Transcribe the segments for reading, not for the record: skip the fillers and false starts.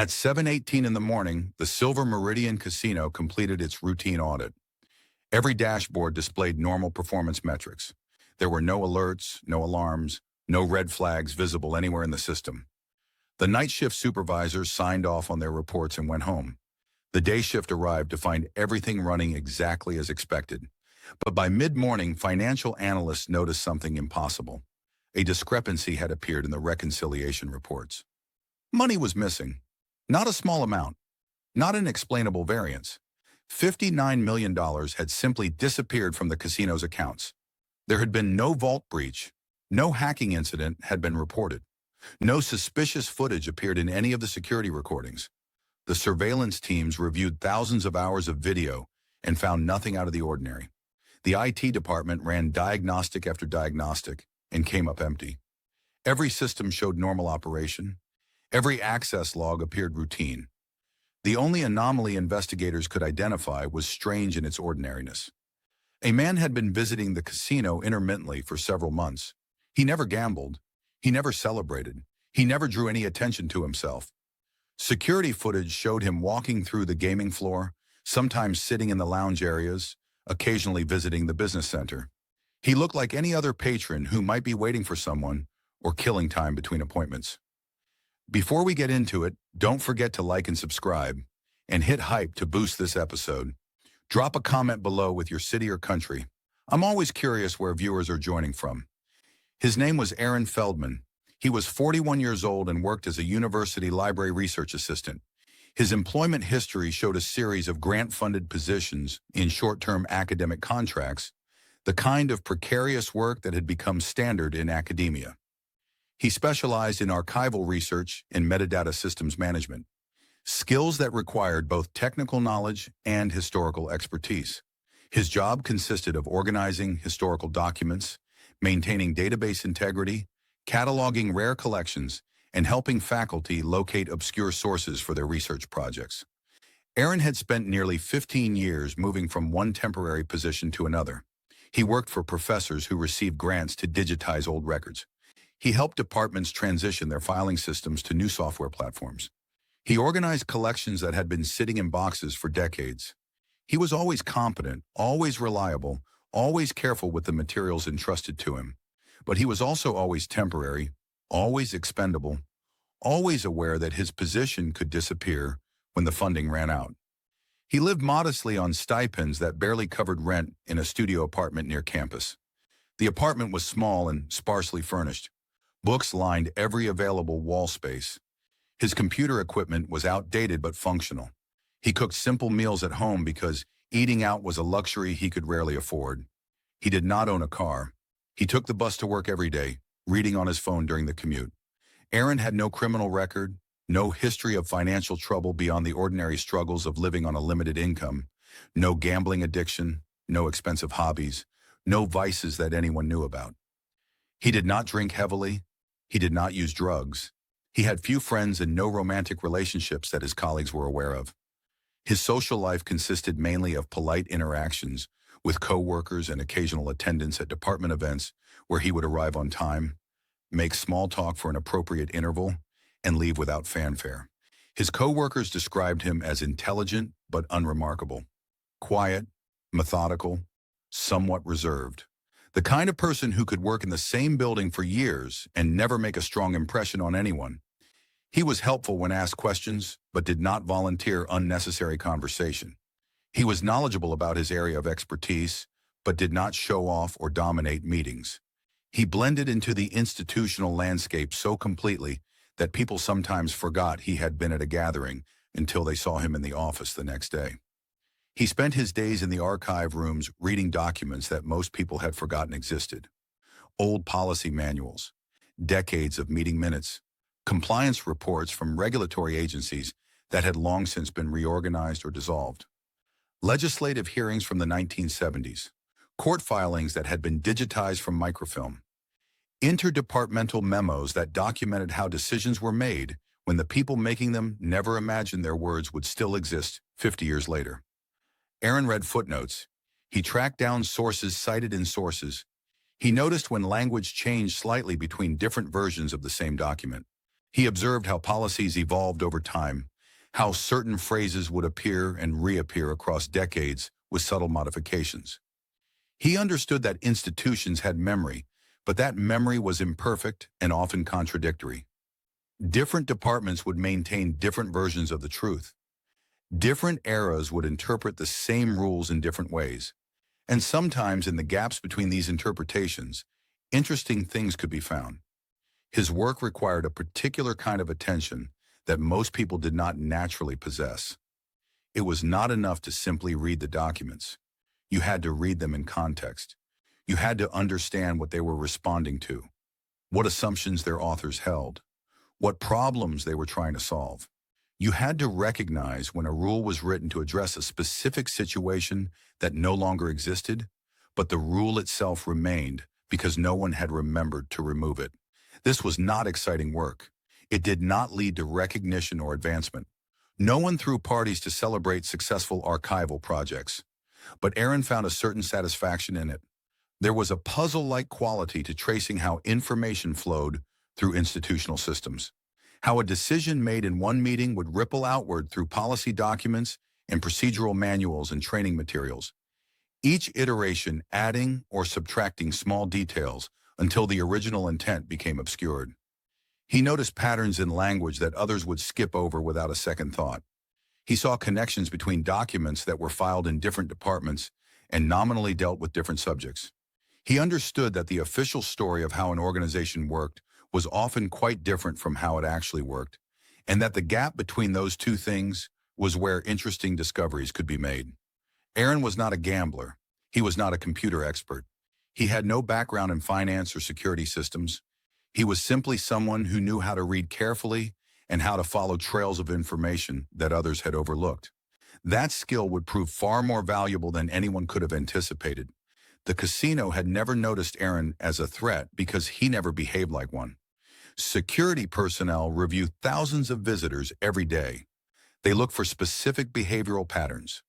At 7:18 in the morning, the Silver Meridian Casino completed its routine audit. Every dashboard displayed normal performance metrics. There were no alerts, no alarms, no red flags visible anywhere in the system. The night shift supervisors signed off on their reports and went home. The day shift arrived to find everything running exactly as expected. But by mid-morning, financial analysts noticed something impossible. A discrepancy had appeared in the reconciliation reports. Money was missing. Not a small amount. Not an explainable variance. $59 million had simply disappeared from the casino's accounts. There had been no vault breach. No hacking incident had been reported. No suspicious footage appeared in any of the security recordings. The surveillance teams reviewed thousands of hours of video and found nothing out of the ordinary. The IT department ran diagnostic after diagnostic and came up empty. Every system showed normal operation. Every access log appeared routine. The only anomaly investigators could identify was strange in its ordinariness. A man had been visiting the casino intermittently for several months. He never gambled. He never celebrated. He never drew any attention to himself. Security footage showed him walking through the gaming floor, sometimes sitting in the lounge areas, occasionally visiting the business center. He looked like any other patron who might be waiting for someone or killing time between appointments. Before we get into it, don't forget to like and subscribe, and hit hype to boost this episode. Drop a comment below with your city or country. I'm always curious where viewers are joining from. His name was Aaron Feldman. He was 41 years old and worked as a university library research assistant. His employment history showed a series of grant-funded positions in short-term academic contracts, the kind of precarious work that had become standard in academia. He specialized in archival research and metadata systems management, skills that required both technical knowledge and historical expertise. His job consisted of organizing historical documents, maintaining database integrity, cataloging rare collections, and helping faculty locate obscure sources for their research projects. Aaron had spent nearly 15 years moving from one temporary position to another. He worked for professors who received grants to digitize old records. He helped departments transition their filing systems to new software platforms. He organized collections that had been sitting in boxes for decades. He was always competent, always reliable, always careful with the materials entrusted to him. But he was also always temporary, always expendable, always aware that his position could disappear when the funding ran out. He lived modestly on stipends that barely covered rent in a studio apartment near campus. The apartment was small and sparsely furnished. Books lined every available wall space. His computer equipment was outdated but functional. He cooked simple meals at home because eating out was a luxury he could rarely afford. He did not own a car. He took the bus to work every day, reading on his phone during the commute. Aaron had no criminal record, no history of financial trouble beyond the ordinary struggles of living on a limited income, no gambling addiction, no expensive hobbies, no vices that anyone knew about. He did not drink heavily. He did not use drugs. He had few friends and no romantic relationships that his colleagues were aware of. His social life consisted mainly of polite interactions with co-workers and occasional attendance at department events where he would arrive on time, make small talk for an appropriate interval, and leave without fanfare. His co-workers described him as intelligent but unremarkable, quiet, methodical, somewhat reserved. The kind of person who could work in the same building for years and never make a strong impression on anyone. He was helpful when asked questions, but did not volunteer unnecessary conversation. He was knowledgeable about his area of expertise, but did not show off or dominate meetings. He blended into the institutional landscape so completely that people sometimes forgot he had been at a gathering until they saw him in the office the next day. He spent his days in the archive rooms reading documents that most people had forgotten existed. Old policy manuals, decades of meeting minutes, compliance reports from regulatory agencies that had long since been reorganized or dissolved. Legislative hearings from the 1970s, court filings that had been digitized from microfilm, interdepartmental memos that documented how decisions were made when the people making them never imagined their words would still exist 50 years later. Aaron read footnotes. He tracked down sources cited in sources. He noticed when language changed slightly between different versions of the same document. He observed how policies evolved over time, how certain phrases would appear and reappear across decades with subtle modifications. He understood that institutions had memory, but that memory was imperfect and often contradictory. Different departments would maintain different versions of the truth. Different eras would interpret the same rules in different ways. And sometimes in the gaps between these interpretations, interesting things could be found. His work required a particular kind of attention that most people did not naturally possess. It was not enough to simply read the documents. You had to read them in context. You had to understand what they were responding to, what assumptions their authors held, what problems they were trying to solve. You had to recognize when a rule was written to address a specific situation that no longer existed, but the rule itself remained because no one had remembered to remove it. This was not exciting work. It did not lead to recognition or advancement. No one threw parties to celebrate successful archival projects. But Aaron found a certain satisfaction in it. There was a puzzle-like quality to tracing how information flowed through institutional systems, how a decision made in one meeting would ripple outward through policy documents and procedural manuals and training materials, each iteration adding or subtracting small details until the original intent became obscured. He noticed patterns in language that others would skip over without a second thought. He saw connections between documents that were filed in different departments and nominally dealt with different subjects. He understood that the official story of how an organization worked was often quite different from how it actually worked, and that the gap between those two things was where interesting discoveries could be made. Aaron was not a gambler. He was not a computer expert. He had no background in finance or security systems. He was simply someone who knew how to read carefully and how to follow trails of information that others had overlooked. That skill would prove far more valuable than anyone could have anticipated. The casino had never noticed Aaron as a threat because he never behaved like one. Security personnel review thousands of visitors every day. They look for specific behavioral patterns,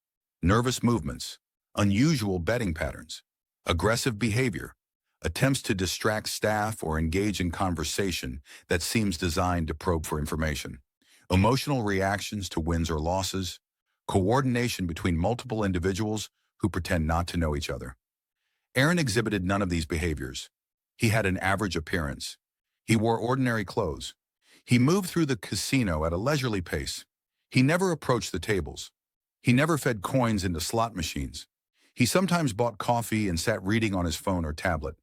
nervous movements, unusual betting patterns, aggressive behavior, attempts to distract staff or engage in conversation that seems designed to probe for information, emotional reactions to wins or losses, coordination between multiple individuals who pretend not to know each other. Aaron exhibited none of these behaviors. He had an average appearance. He wore ordinary clothes. He moved through the casino at a leisurely pace. He never approached the tables. He never fed coins into slot machines. He sometimes bought coffee and sat reading on his phone or tablet.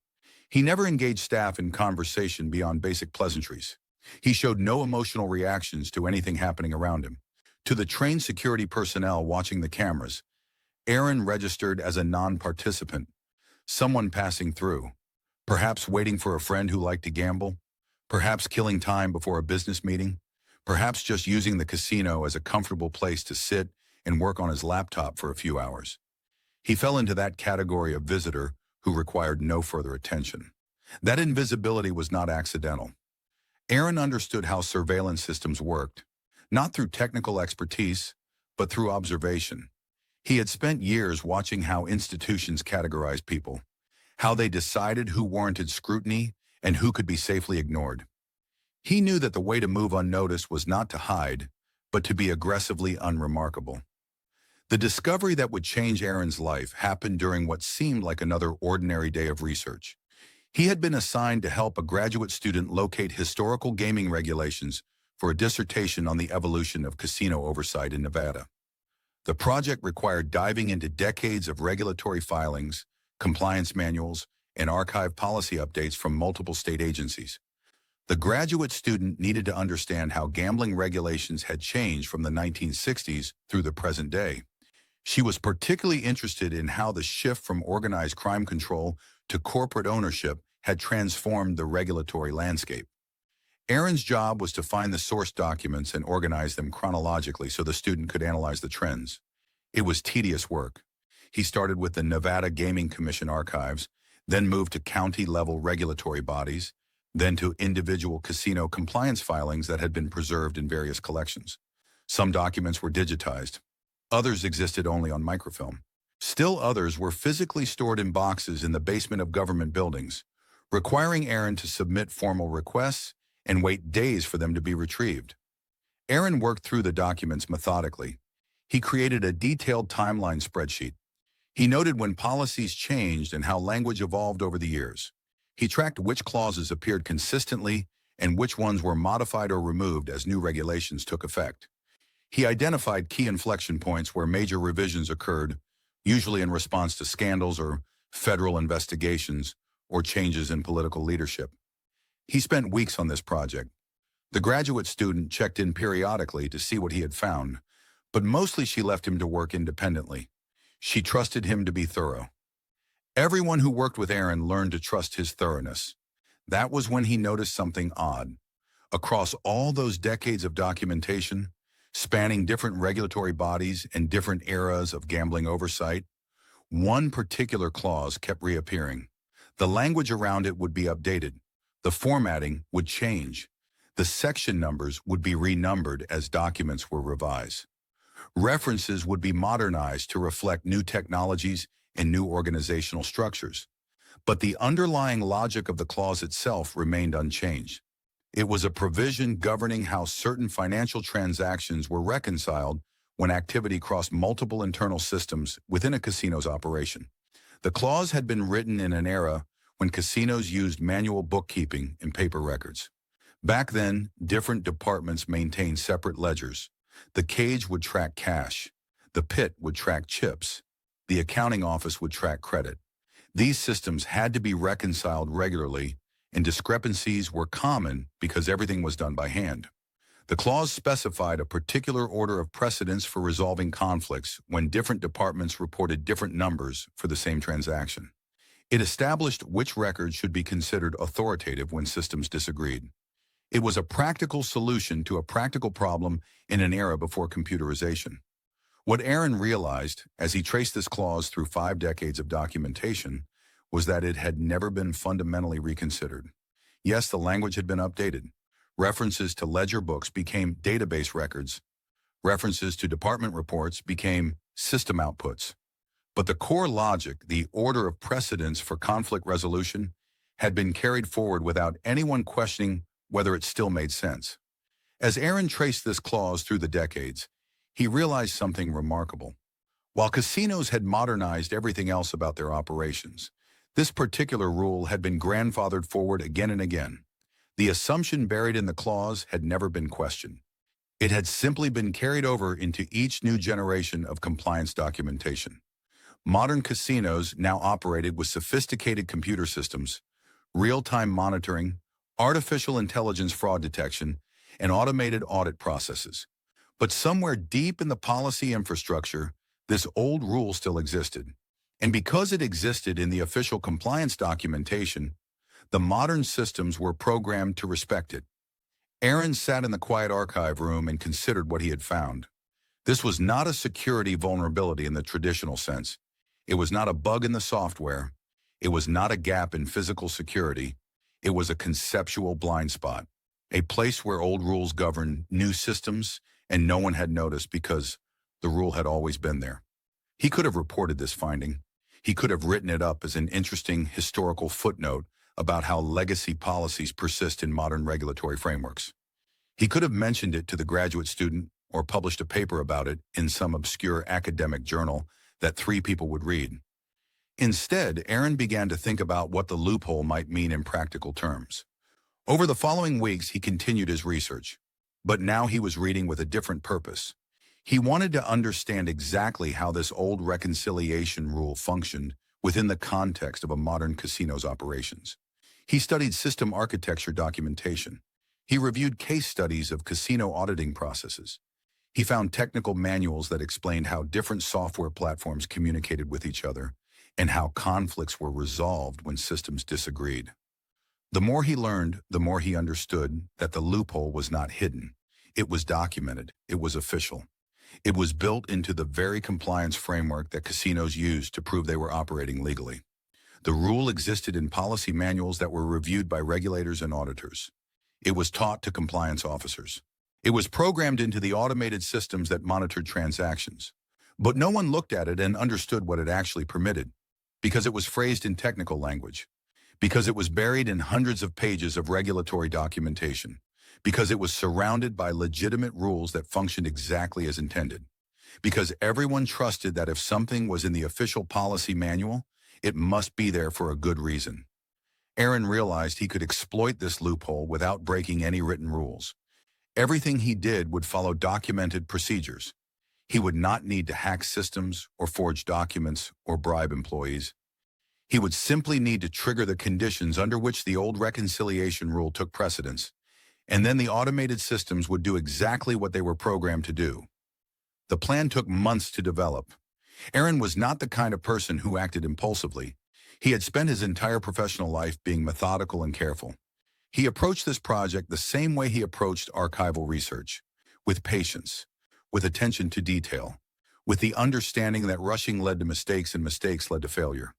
He never engaged staff in conversation beyond basic pleasantries. He showed no emotional reactions to anything happening around him. To the trained security personnel watching the cameras, Aaron registered as a non-participant, someone passing through, perhaps waiting for a friend who liked to gamble, perhaps killing time before a business meeting, perhaps just using the casino as a comfortable place to sit and work on his laptop for a few hours. He fell into that category of visitor who required no further attention. That invisibility was not accidental. Aaron understood how surveillance systems worked, not through technical expertise, but through observation. He had spent years watching how institutions categorized people, how they decided who warranted scrutiny and who could be safely ignored. He knew that the way to move unnoticed was not to hide, but to be aggressively unremarkable. The discovery that would change Aaron's life happened during what seemed like another ordinary day of research. He had been assigned to help a graduate student locate historical gaming regulations for a dissertation on the evolution of casino oversight in Nevada. The project required diving into decades of regulatory filings, compliance manuals, and archive policy updates from multiple state agencies. The graduate student needed to understand how gambling regulations had changed from the 1960s through the present day. She was particularly interested in how the shift from organized crime control to corporate ownership had transformed the regulatory landscape. Aaron's job was to find the source documents and organize them chronologically so the student could analyze the trends. It was tedious work. He started with the Nevada Gaming Commission archives, then moved to county-level regulatory bodies, then to individual casino compliance filings that had been preserved in various collections. Some documents were digitized. Others existed only on microfilm. Still others were physically stored in boxes in the basement of government buildings, requiring Aaron to submit formal requests and wait days for them to be retrieved. Aaron worked through the documents methodically. He created a detailed timeline spreadsheet. He noted when policies changed and how language evolved over the years. He tracked which clauses appeared consistently and which ones were modified or removed as new regulations took effect. He identified key inflection points where major revisions occurred, usually in response to scandals or federal investigations or changes in political leadership. He spent weeks on this project. The graduate student checked in periodically to see what he had found, but mostly she left him to work independently. She trusted him to be thorough. Everyone who worked with Aaron learned to trust his thoroughness. That was when he noticed something odd. Across all those decades of documentation, spanning different regulatory bodies and different eras of gambling oversight, one particular clause kept reappearing. The language around it would be updated. The formatting would change. The section numbers would be renumbered as documents were revised. References would be modernized to reflect new technologies and new organizational structures. But the underlying logic of the clause itself remained unchanged. It was a provision governing how certain financial transactions were reconciled when activity crossed multiple internal systems within a casino's operation. The clause had been written in an era when casinos used manual bookkeeping and paper records. Back then, different departments maintained separate ledgers. The cage would track cash. The pit would track chips. The accounting office would track credit. These systems had to be reconciled regularly, and discrepancies were common because everything was done by hand. The clause specified a particular order of precedence for resolving conflicts when different departments reported different numbers for the same transaction. It established which records should be considered authoritative when systems disagreed. It was a practical solution to a practical problem in an era before computerization. What Aaron realized, as he traced this clause through 5 decades of documentation, was that it had never been fundamentally reconsidered. Yes, the language had been updated. References to ledger books became database records. References to department reports became system outputs. But the core logic, the order of precedence for conflict resolution, had been carried forward without anyone questioning whether it still made sense. As Aaron traced this clause through the decades, he realized something remarkable. While casinos had modernized everything else about their operations, this particular rule had been grandfathered forward again and again. The assumption buried in the clause had never been questioned. It had simply been carried over into each new generation of compliance documentation. Modern casinos now operated with sophisticated computer systems, real-time monitoring, artificial intelligence fraud detection, and automated audit processes. But somewhere deep in the policy infrastructure, this old rule still existed. And because it existed in the official compliance documentation, the modern systems were programmed to respect it. Aaron sat in the quiet archive room and considered what he had found. This was not a security vulnerability in the traditional sense. It was not a bug in the software. It was not a gap in physical security. It was a conceptual blind spot, a place where old rules governed new systems and no one had noticed because the rule had always been there. He could have reported this finding. He could have written it up as an interesting historical footnote about how legacy policies persist in modern regulatory frameworks. He could have mentioned it to the graduate student or published a paper about it in some obscure academic journal that 3 people would read. Instead, Aaron began to think about what the loophole might mean in practical terms. Over the following weeks, he continued his research, but now he was reading with a different purpose. He wanted to understand exactly how this old reconciliation rule functioned within the context of a modern casino's operations. He studied system architecture documentation. He reviewed case studies of casino auditing processes. He found technical manuals that explained how different software platforms communicated with each other and how conflicts were resolved when systems disagreed. The more he learned, the more he understood that the loophole was not hidden. It was documented. It was official. It was built into the very compliance framework that casinos used to prove they were operating legally. The rule existed in policy manuals that were reviewed by regulators and auditors. It was taught to compliance officers. It was programmed into the automated systems that monitored transactions. But no one looked at it and understood what it actually permitted, because it was phrased in technical language, Because it was buried in hundreds of pages of regulatory documentation, because it was surrounded by legitimate rules that functioned exactly as intended, because everyone trusted that if something was in the official policy manual, it must be there for a good reason. Aaron realized he could exploit this loophole without breaking any written rules. Everything he did would follow documented procedures. He would not need to hack systems or forge documents or bribe employees. He would simply need to trigger the conditions under which the old reconciliation rule took precedence, and then the automated systems would do exactly what they were programmed to do. The plan took months to develop. Aaron was not the kind of person who acted impulsively. He had spent his entire professional life being methodical and careful. He approached this project the same way he approached archival research, with patience, with attention to detail, with the understanding that rushing led to mistakes and mistakes led to failure.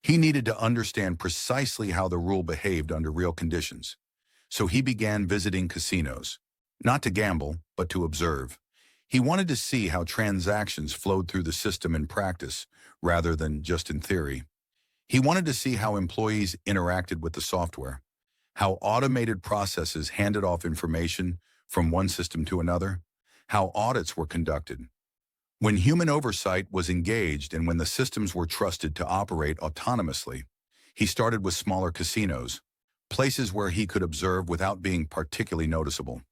He needed to understand precisely how the rule behaved under real conditions. So he began visiting casinos, not to gamble, but to observe. He wanted to see how transactions flowed through the system in practice, rather than just in theory. He wanted to see how employees interacted with the software, how automated processes handed off information from one system to another, how audits were conducted. When human oversight was engaged and when the systems were trusted to operate autonomously, he started with smaller casinos, places where he could observe without being particularly noticeable.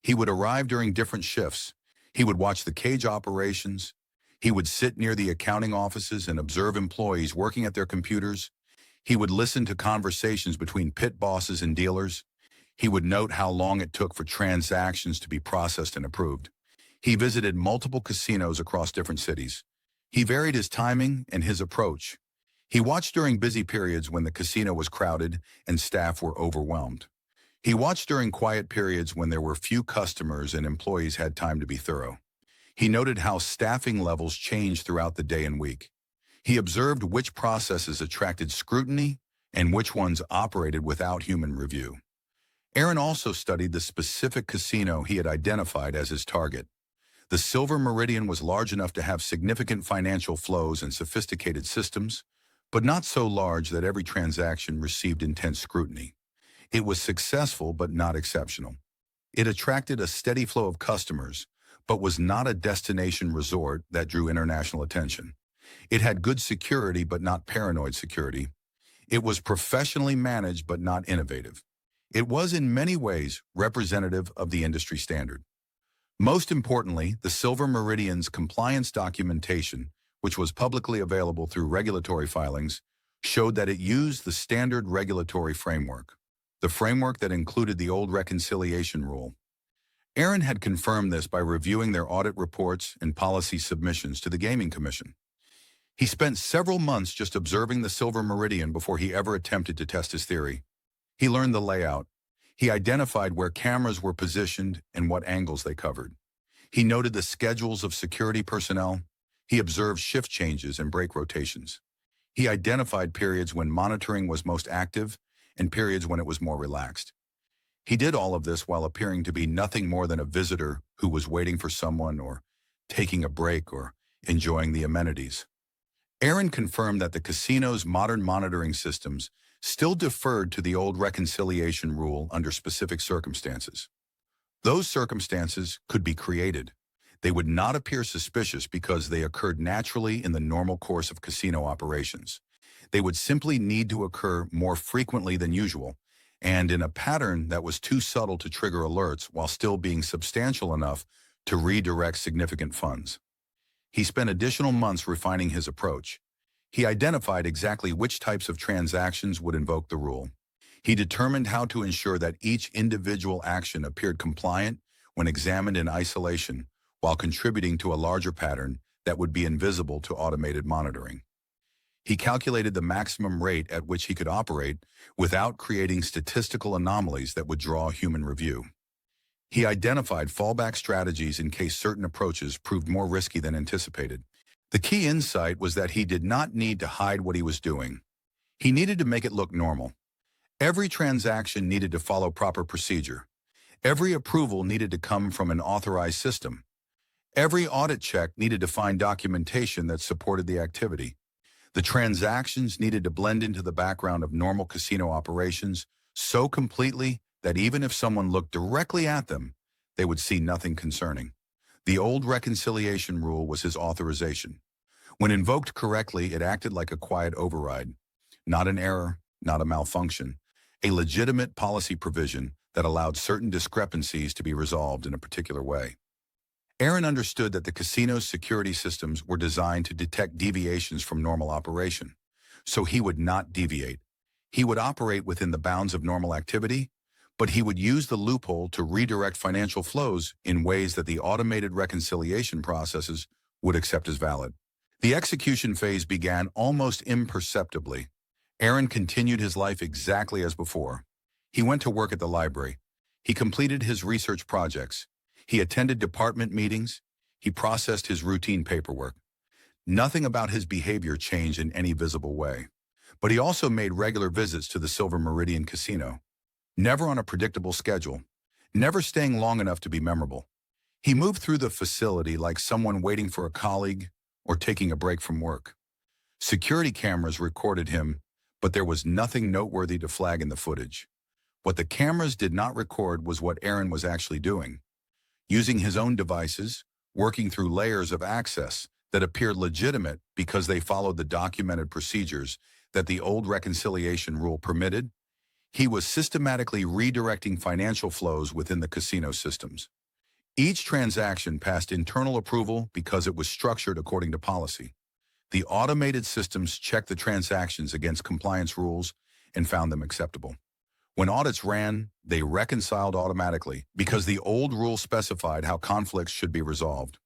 He would arrive during different shifts. He would watch the cage operations. He would sit near the accounting offices and observe employees working at their computers. He would listen to conversations between pit bosses and dealers. He would note how long it took for transactions to be processed and approved. He visited multiple casinos across different cities. He varied his timing and his approach. He watched during busy periods when the casino was crowded and staff were overwhelmed. He watched during quiet periods when there were few customers and employees had time to be thorough. He noted how staffing levels changed throughout the day and week. He observed which processes attracted scrutiny and which ones operated without human review. Aaron also studied the specific casino he had identified as his target. The Silver Meridian was large enough to have significant financial flows and sophisticated systems, but not so large that every transaction received intense scrutiny. It was successful but not exceptional. It attracted a steady flow of customers, but was not a destination resort that drew international attention. It had good security but not paranoid security. It was professionally managed but not innovative. It was in many ways representative of the industry standard. Most importantly, the Silver Meridian's compliance documentation, which was publicly available through regulatory filings, showed that it used the standard regulatory framework, the framework that included the old reconciliation rule. Aaron had confirmed this by reviewing their audit reports and policy submissions to the Gaming Commission. He spent several months just observing the Silver Meridian before he ever attempted to test his theory. He learned the layout. He identified where cameras were positioned and what angles they covered. He noted the schedules of security personnel. He observed shift changes and break rotations. He identified periods when monitoring was most active and periods when it was more relaxed. He did all of this while appearing to be nothing more than a visitor who was waiting for someone or taking a break or enjoying the amenities. Aaron confirmed that the casino's modern monitoring systems still deferred to the old reconciliation rule under specific circumstances. Those circumstances could be created. They would not appear suspicious because they occurred naturally in the normal course of casino operations. They would simply need to occur more frequently than usual, and in a pattern that was too subtle to trigger alerts while still being substantial enough to redirect significant funds. He spent additional months refining his approach. He identified exactly which types of transactions would invoke the rule. He determined how to ensure that each individual action appeared compliant when examined in isolation, while contributing to a larger pattern that would be invisible to automated monitoring. He calculated the maximum rate at which he could operate without creating statistical anomalies that would draw human review. He identified fallback strategies in case certain approaches proved more risky than anticipated. The key insight was that he did not need to hide what he was doing. He needed to make it look normal. Every transaction needed to follow proper procedure. Every approval needed to come from an authorized system. Every audit check needed to find documentation that supported the activity. The transactions needed to blend into the background of normal casino operations so completely that even if someone looked directly at them, they would see nothing concerning. The old reconciliation rule was his authorization. When invoked correctly, it acted like a quiet override, not an error, not a malfunction, a legitimate policy provision that allowed certain discrepancies to be resolved in a particular way. Aaron understood that the casino's security systems were designed to detect deviations from normal operation, so he would not deviate. He would operate within the bounds of normal activity, but he would use the loophole to redirect financial flows in ways that the automated reconciliation processes would accept as valid. The execution phase began almost imperceptibly. Aaron continued his life exactly as before. He went to work at the library. He completed his research projects. He attended department meetings. He processed his routine paperwork. Nothing about his behavior changed in any visible way. But he also made regular visits to the Silver Meridian Casino, never on a predictable schedule, never staying long enough to be memorable. He moved through the facility like someone waiting for a colleague or taking a break from work. Security cameras recorded him, but there was nothing noteworthy to flag in the footage. What the cameras did not record was what Aaron was actually doing. Using his own devices, working through layers of access that appeared legitimate because they followed the documented procedures that the old reconciliation rule permitted, he was systematically redirecting financial flows within the casino systems. Each transaction passed internal approval because it was structured according to policy. The automated systems checked the transactions against compliance rules and found them acceptable. When audits ran, they reconciled automatically because the old rule specified how conflicts should be resolved.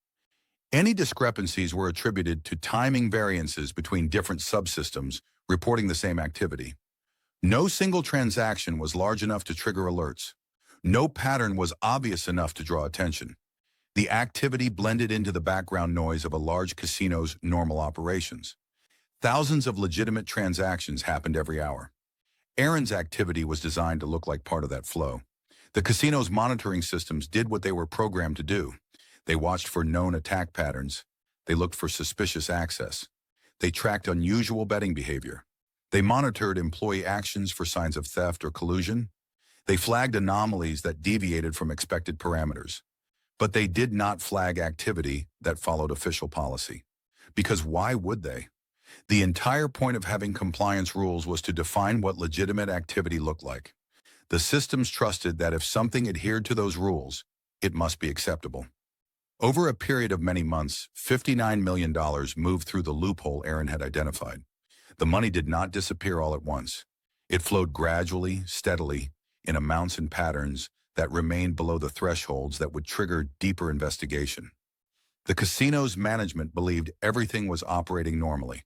Any discrepancies were attributed to timing variances between different subsystems reporting the same activity. No single transaction was large enough to trigger alerts. No pattern was obvious enough to draw attention. The activity blended into the background noise of a large casino's normal operations. Thousands of legitimate transactions happened every hour. Aaron's activity was designed to look like part of that flow. The casino's monitoring systems did what they were programmed to do. They watched for known attack patterns. They looked for suspicious access. They tracked unusual betting behavior. They monitored employee actions for signs of theft or collusion. They flagged anomalies that deviated from expected parameters. But they did not flag activity that followed official policy. Because why would they? The entire point of having compliance rules was to define what legitimate activity looked like. The systems trusted that if something adhered to those rules, it must be acceptable. Over a period of many months, $59 million moved through the loophole Aaron had identified. The money did not disappear all at once. It flowed gradually, steadily, in amounts and patterns that remained below the thresholds that would trigger deeper investigation. The casino's management believed everything was operating normally.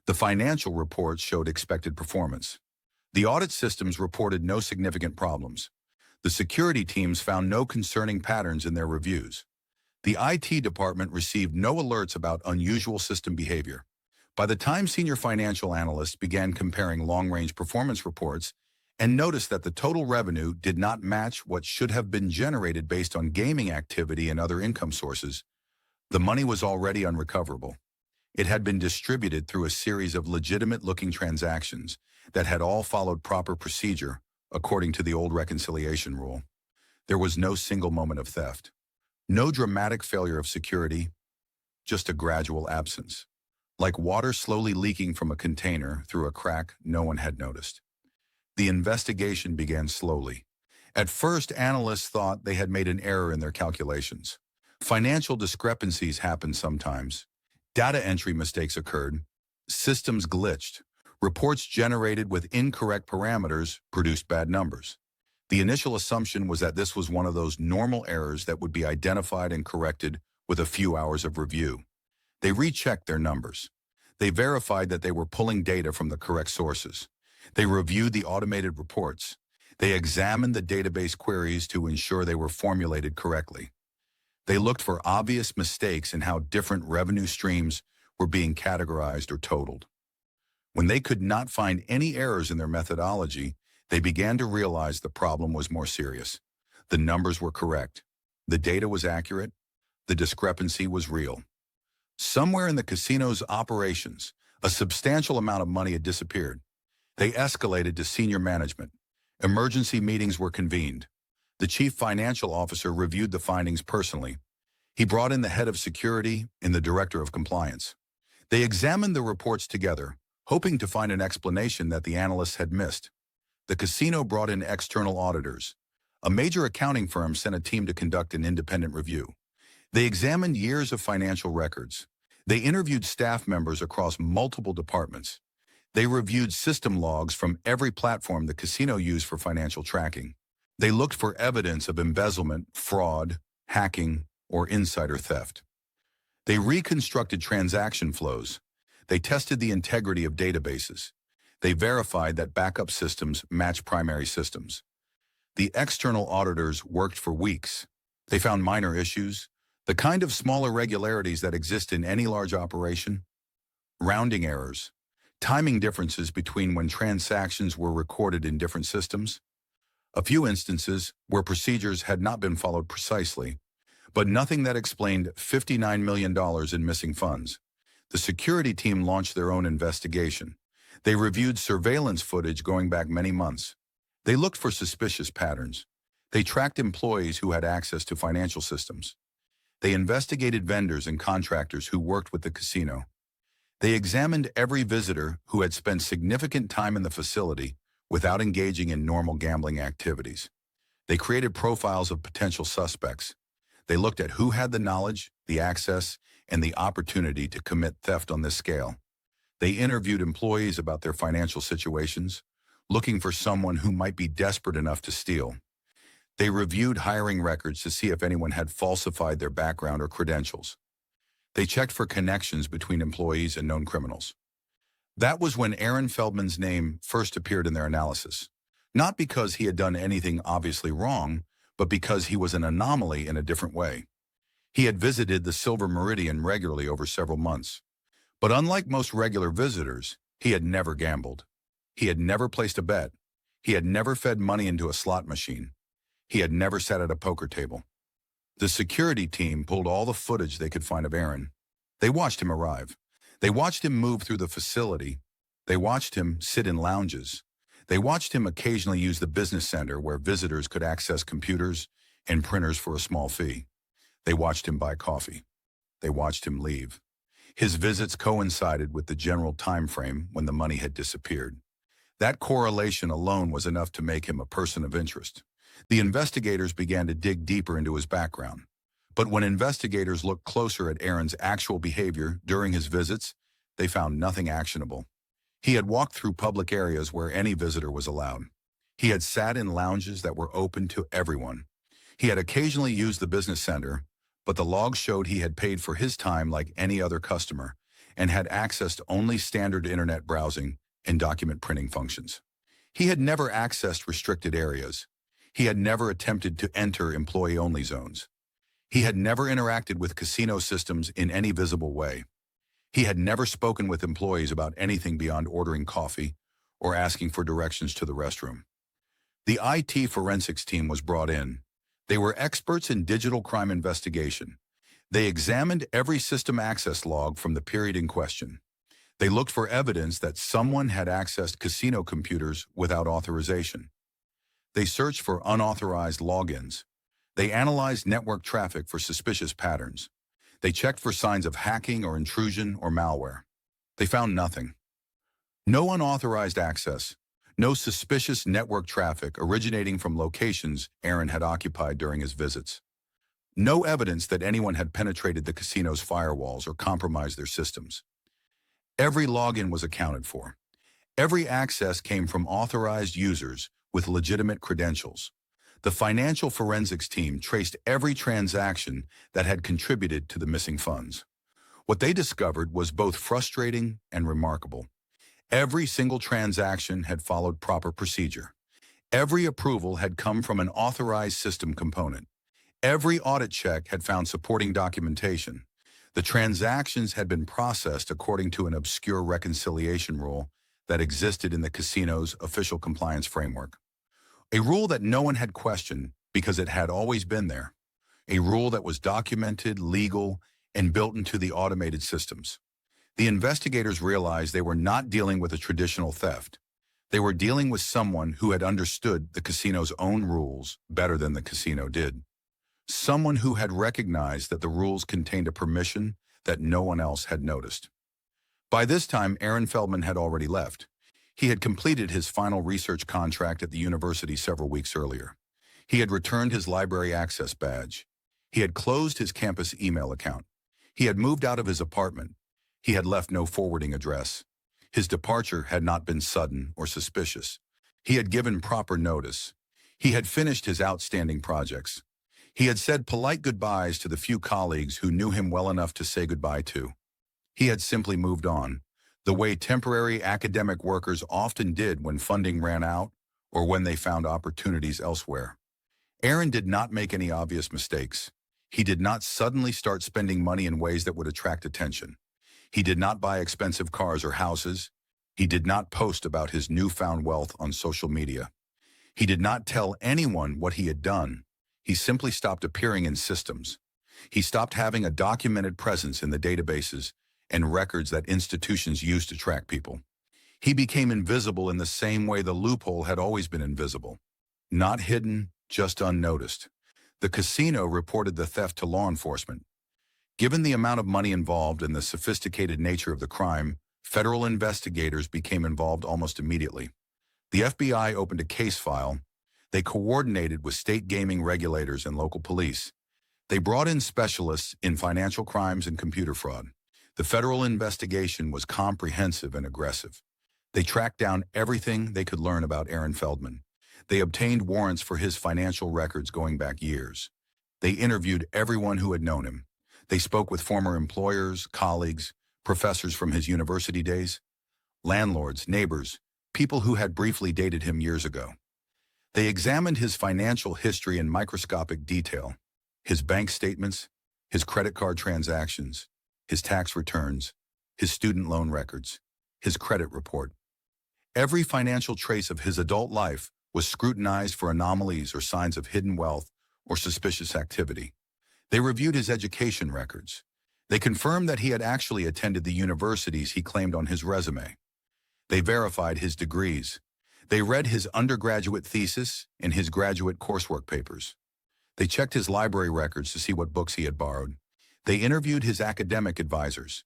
The financial reports showed expected performance. The audit systems reported no significant problems. The security teams found no concerning patterns in their reviews. The IT department received no alerts about unusual system behavior. By the time senior financial analysts began comparing long-range performance reports and noticed that the total revenue did not match what should have been generated based on gaming activity and other income sources, the money was already unrecoverable. It had been distributed through a series of legitimate-looking transactions that had all followed proper procedure according to the old reconciliation rule. There was no single moment of theft. No dramatic failure of security, just a gradual absence. Like water slowly leaking from a container through a crack no one had noticed. The investigation began slowly. At first, analysts thought they had made an error in their calculations. Financial discrepancies happened sometimes. Data entry mistakes occurred. Systems glitched. Reports generated with incorrect parameters produced bad numbers. The initial assumption was that this was one of those normal errors that would be identified and corrected with a few hours of review. They rechecked their numbers. They verified that they were pulling data from the correct sources. They reviewed the automated reports. They examined the database queries to ensure they were formulated correctly. They looked for obvious mistakes in how different revenue streams were being categorized or totaled. When they could not find any errors in their methodology, they began to realize the problem was more serious. The numbers were correct. The data was accurate. The discrepancy was real. Somewhere in the casino's operations, A substantial amount of money had disappeared. They escalated to senior management. Emergency meetings were convened. The chief financial officer reviewed the findings personally. He brought in the head of security and the director of compliance. They examined the reports together, hoping to find an explanation that the analysts had missed. The casino brought in external auditors. A major accounting firm sent a team to conduct an independent review. They examined years of financial records. They interviewed staff members across multiple departments. They reviewed system logs from every platform the casino used for financial tracking. They looked for evidence of embezzlement, fraud, hacking, or insider theft. They reconstructed transaction flows. They tested the integrity of databases. They verified that backup systems match primary systems. The external auditors worked for weeks. They found minor issues, the kind of small irregularities that exist in any large operation. Rounding errors, timing differences between when transactions were recorded in different systems. A few instances where procedures had not been followed precisely, but nothing that explained $59 million in missing funds. The security team launched their own investigation. They reviewed surveillance footage going back many months. They looked for suspicious patterns. They tracked employees who had access to financial systems. They investigated vendors and contractors who worked with the casino. They examined every visitor who had spent significant time in the facility without engaging in normal gambling activities. They created profiles of potential suspects. They looked at who had the knowledge, the access, and the opportunity to commit theft on this scale. They interviewed employees about their financial situations, looking for someone who might be desperate enough to steal. They reviewed hiring records to see if anyone had falsified their background or credentials. They checked for connections between employees and known criminals. That was when Aaron Feldman's name first appeared in their analysis, not because he had done anything obviously wrong, but because he was an anomaly in a different way. He had visited the Silver Meridian regularly over several months. But unlike most regular visitors, he had never gambled. He had never placed a bet. He had never fed money into a slot machine. He had never sat at a poker table. The security team pulled all the footage they could find of Aaron. They watched him arrive. They watched him move through the facility. They watched him sit in lounges. They watched him occasionally use the business center where visitors could access computers and printers for a small fee. They watched him buy coffee. They watched him leave. His visits coincided with the general time frame when the money had disappeared. That correlation alone was enough to make him a person of interest. The investigators began to dig deeper into his background. But when investigators looked closer at Aaron's actual behavior during his visits, they found nothing actionable. He had walked through public areas where any visitor was allowed. He had sat in lounges that were open to everyone. He had occasionally used the business center, but the logs showed he had paid for his time like any other customer and had access to only standard internet browsing and document printing functions. He had never accessed restricted areas. He had never attempted to enter employee-only zones. He had never interacted with casino systems in any visible way. He had never spoken with employees about anything beyond ordering coffee or asking for directions to the restroom. The IT forensics team was brought in. They were experts in digital crime investigation. They examined every system access log from the period in question. They looked for evidence that someone had accessed casino computers without authorization. They searched for unauthorized logins. They analyzed network traffic for suspicious patterns. They checked for signs of hacking or intrusion or malware. They found nothing. No unauthorized access, no suspicious network traffic originating from locations Aaron had occupied during his visits. No evidence that anyone had penetrated the casino's firewalls or compromised their systems. Every login was accounted for. Every access came from authorized users with legitimate credentials. The financial forensics team traced every transaction that had contributed to the missing funds. What they discovered was both frustrating and remarkable. Every single transaction had followed proper procedure. Every approval had come from an authorized system component. Every audit check had found supporting documentation. The transactions had been processed according to an obscure reconciliation rule that existed in the casino's official compliance framework. A rule that no one had questioned because it had always been there. A rule that was documented, legal, and built into the automated systems. The investigators realized they were not dealing with a traditional theft. They were dealing with someone who had understood the casino's own rules better than the casino did. Someone who had recognized that the rules contained a permission that no one else had noticed. By this time, Aaron Feldman had already left. He had completed his final research contract at the university several weeks earlier. He had returned his library access badge. He had closed his campus email account. He had moved out of his apartment. He had left no forwarding address. His departure had not been sudden or suspicious. He had given proper notice. He had finished his outstanding projects. He had said polite goodbyes to the few colleagues who knew him well enough to say goodbye to. He had simply moved on, the way temporary academic workers often did when funding ran out or when they found opportunities elsewhere. Aaron did not make any obvious mistakes. He did not suddenly start spending money in ways that would attract attention. He did not buy expensive cars or houses. He did not post about his newfound wealth on social media. He did not tell anyone what he had done. He simply stopped appearing in systems. He stopped having a documented presence in the databases and records that institutions use to track people. He became invisible in the same way the loophole had always been invisible. Not hidden, just unnoticed. The casino reported the theft to law enforcement. Given the amount of money involved and the sophisticated nature of the crime, federal investigators became involved almost immediately. The FBI opened a case file. They coordinated with state gaming regulators and local police. They brought in specialists in financial crimes and computer fraud. The federal investigation was comprehensive and aggressive. They tracked down everything they could learn about Aaron Feldman. They obtained warrants for his financial records going back years. They interviewed everyone who had known him. They spoke with former employers, colleagues, professors from his university days, landlords, neighbors, people who had briefly dated him years ago. They examined his financial history in microscopic detail, his bank statements, his credit card transactions, his tax returns, his student loan records, his credit report. Every financial trace of his adult life was scrutinized for anomalies or signs of hidden wealth or suspicious activity. They reviewed his education records. They confirmed that he had actually attended the universities he claimed on his resume. They verified his degrees. They read his undergraduate thesis and his graduate coursework papers. They checked his library records to see what books he had borrowed. They interviewed his academic advisors.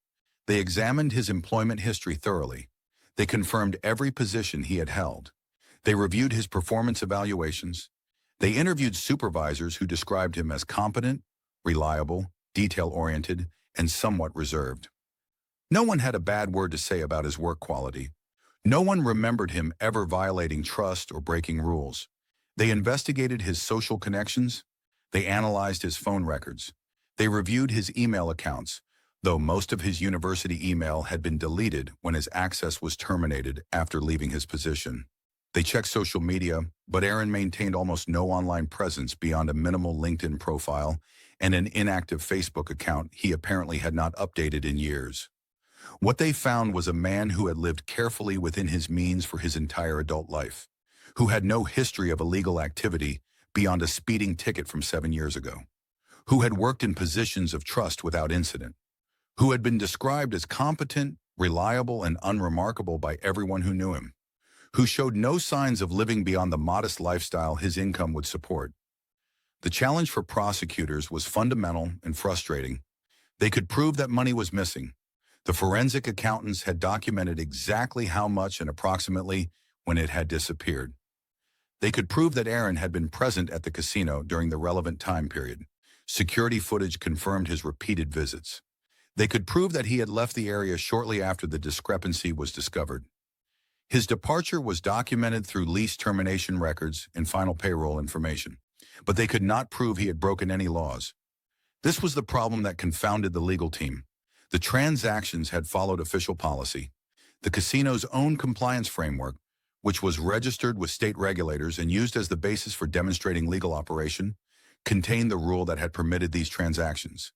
They examined his employment history thoroughly. They confirmed every position he had held. They reviewed his performance evaluations. They interviewed supervisors who described him as competent, reliable, detail-oriented, and somewhat reserved. No one had a bad word to say about his work quality. No one remembered him ever violating trust or breaking rules. They investigated his social connections. They analyzed his phone records. They reviewed his email accounts, though most of his university email had been deleted when his access was terminated after leaving his position. They checked social media, but Aaron maintained almost no online presence beyond a minimal LinkedIn profile and an inactive Facebook account he apparently had not updated in years. What they found was a man who had lived carefully within his means for his entire adult life, who had no history of illegal activity beyond a speeding ticket from 7 years ago, who had worked in positions of trust without incident, who had been described as competent, reliable, and unremarkable by everyone who knew him, who showed no signs of living beyond the modest lifestyle his income would support. The challenge for prosecutors was fundamental and frustrating. They could prove that money was missing. The forensic accountants had documented exactly how much and approximately when it had disappeared. They could prove that Aaron had been present at the casino during the relevant time period. Security footage confirmed his repeated visits. They could prove that he had left the area shortly after the discrepancy was discovered. His departure was documented through lease termination records and final payroll information, but they could not prove he had broken any laws. This was the problem that confounded the legal team. The transactions had followed official policy. The casino's own compliance framework, which was registered with state regulators and used as the basis for demonstrating legal operation, contained the rule that had permitted these transactions.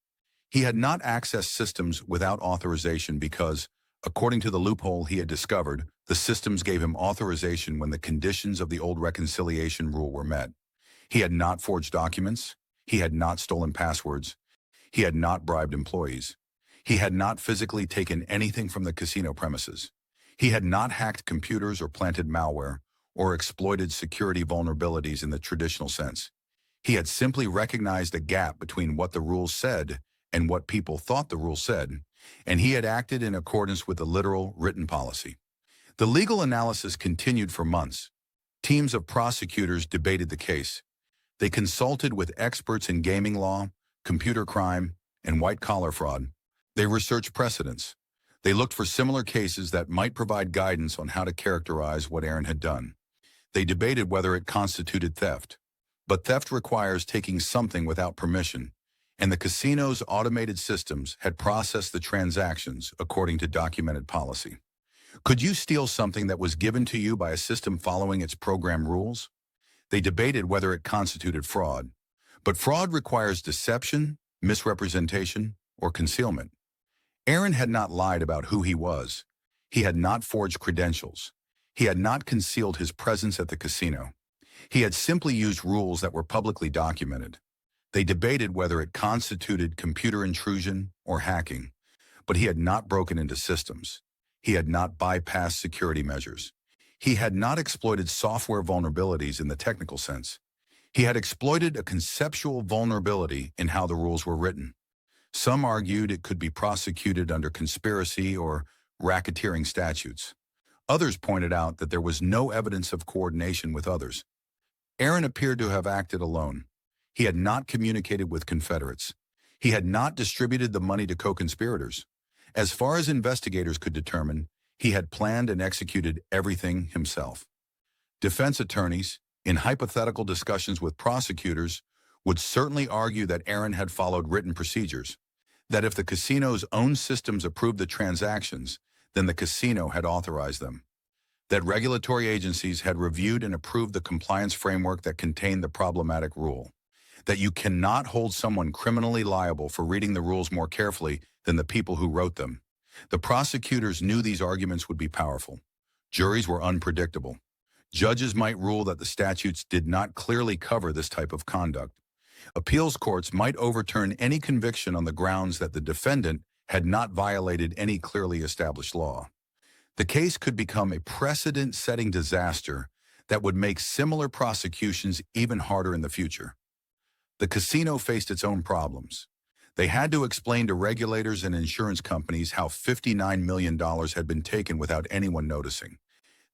He had not accessed systems without authorization because, according to the loophole he had discovered, the systems gave him authorization when the conditions of the old reconciliation rule were met. He had not forged documents. He had not stolen passwords. He had not bribed employees. He had not physically taken anything from the casino premises. He had not hacked computers or planted malware or exploited security vulnerabilities in the traditional sense. He had simply recognized a gap between what the rules said and what people thought the rules said, and he had acted in accordance with the literal written policy. The legal analysis continued for months. Teams of prosecutors debated the case. They consulted with experts in gaming law, computer crime, and white-collar fraud. They researched precedents. They looked for similar cases that might provide guidance on how to characterize what Aaron had done. They debated whether it constituted theft. But theft requires taking something without permission, and the casino's automated systems had processed the transactions according to documented policy. Could you steal something that was given to you by a system following its program rules? They debated whether it constituted fraud. But fraud requires deception, misrepresentation, or concealment. Aaron had not lied about who he was. He had not forged credentials. He had not concealed his presence at the casino. He had simply used rules that were publicly documented. They debated whether it constituted computer intrusion or hacking, but he had not broken into systems. He had not bypassed security measures. He had not exploited software vulnerabilities in the technical sense. He had exploited a conceptual vulnerability in how the rules were written. Some argued it could be prosecuted under conspiracy or racketeering statutes. Others pointed out that there was no evidence of coordination with others. Aaron appeared to have acted alone. He had not communicated with Confederates. He had not distributed the money to co-conspirators. As far as investigators could determine, he had planned and executed everything himself. Defense attorneys, in hypothetical discussions with prosecutors, would certainly argue that Aaron had followed written procedures, that if the casino's own systems approved the transactions, then the casino had authorized them, that regulatory agencies had reviewed and approved the compliance framework that contained the problematic rule, that you cannot hold someone criminally liable for reading the rules more carefully than the people who wrote them. The prosecutors knew these arguments would be powerful. Juries were unpredictable. Judges might rule that the statutes did not clearly cover this type of conduct. Appeals courts might overturn any conviction on the grounds that the defendant had not violated any clearly established law. The case could become a precedent-setting disaster that would make similar prosecutions even harder in the future. The casino faced its own problems. They had to explain to regulators and insurance companies how $59 million had been taken without anyone noticing.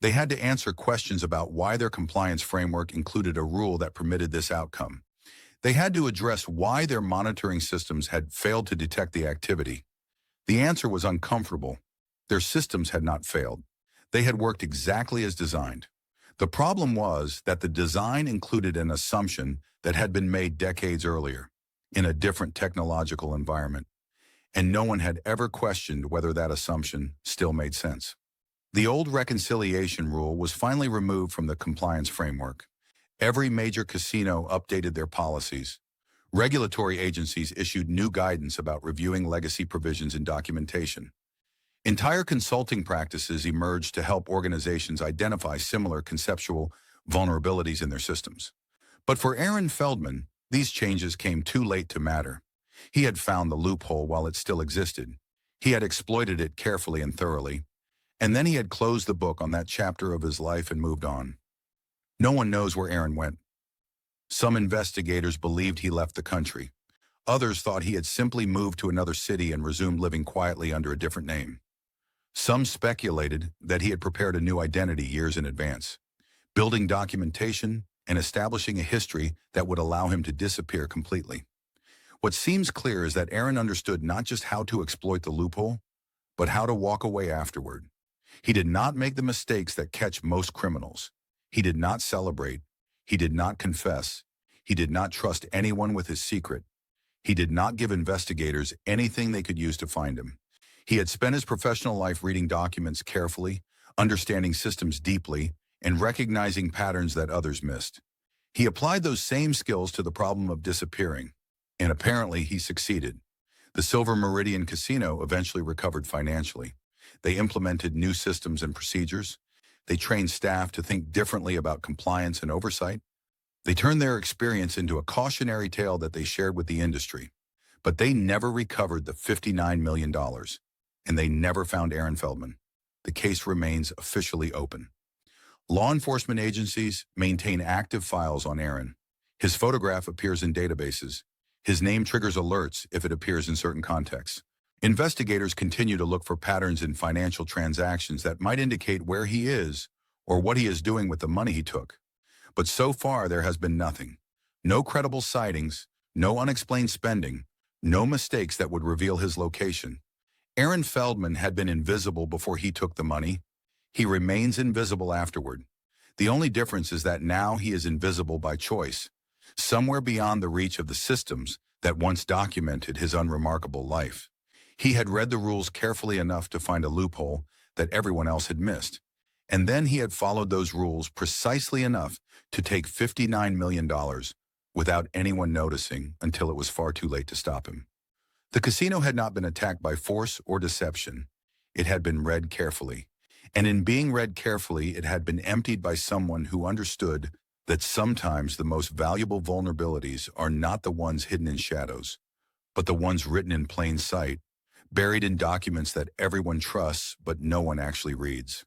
They had to answer questions about why their compliance framework included a rule that permitted this outcome. They had to address why their monitoring systems had failed to detect the activity. The answer was uncomfortable. Their systems had not failed. They had worked exactly as designed. The problem was that the design included an assumption that had been made decades earlier, in a different technological environment, and no one had ever questioned whether that assumption still made sense. The old reconciliation rule was finally removed from the compliance framework. Every major casino updated their policies. Regulatory agencies issued new guidance about reviewing legacy provisions in documentation. Entire consulting practices emerged to help organizations identify similar conceptual vulnerabilities in their systems. But for Aaron Feldman, these changes came too late to matter. He had found the loophole while it still existed. He had exploited it carefully and thoroughly, and then he had closed the book on that chapter of his life and moved on. No one knows where Aaron went. Some investigators believed he left the country. Others thought he had simply moved to another city and resumed living quietly under a different name. Some speculated that he had prepared a new identity years in advance, building documentation and establishing a history that would allow him to disappear completely. What seems clear is that Aaron understood not just how to exploit the loophole, but how to walk away afterward. He did not make the mistakes that catch most criminals. He did not celebrate. He did not confess. He did not trust anyone with his secret. He did not give investigators anything they could use to find him. He had spent his professional life reading documents carefully, understanding systems deeply, and recognizing patterns that others missed. He applied those same skills to the problem of disappearing, and apparently he succeeded. The Silver Meridian Casino eventually recovered financially. They implemented new systems and procedures. They trained staff to think differently about compliance and oversight. They turned their experience into a cautionary tale that they shared with the industry. But they never recovered the $59 million, and they never found Aaron Feldman. The case remains officially open. Law enforcement agencies maintain active files on Aaron. His photograph appears in databases. His name triggers alerts if it appears in certain contexts. Investigators continue to look for patterns in financial transactions that might indicate where he is or what he is doing with the money he took. But so far, there has been nothing. No credible sightings, no unexplained spending, no mistakes that would reveal his location. Aaron Feldman had been invisible before he took the money. He remains invisible afterward. The only difference is that now he is invisible by choice, somewhere beyond the reach of the systems that once documented his unremarkable life. He had read the rules carefully enough to find a loophole that everyone else had missed. And then he had followed those rules precisely enough to take $59 million without anyone noticing until it was far too late to stop him. The casino had not been attacked by force or deception. It had been read carefully. And in being read carefully, it had been emptied by someone who understood that sometimes the most valuable vulnerabilities are not the ones hidden in shadows, but the ones written in plain sight, buried in documents that everyone trusts but no one actually reads.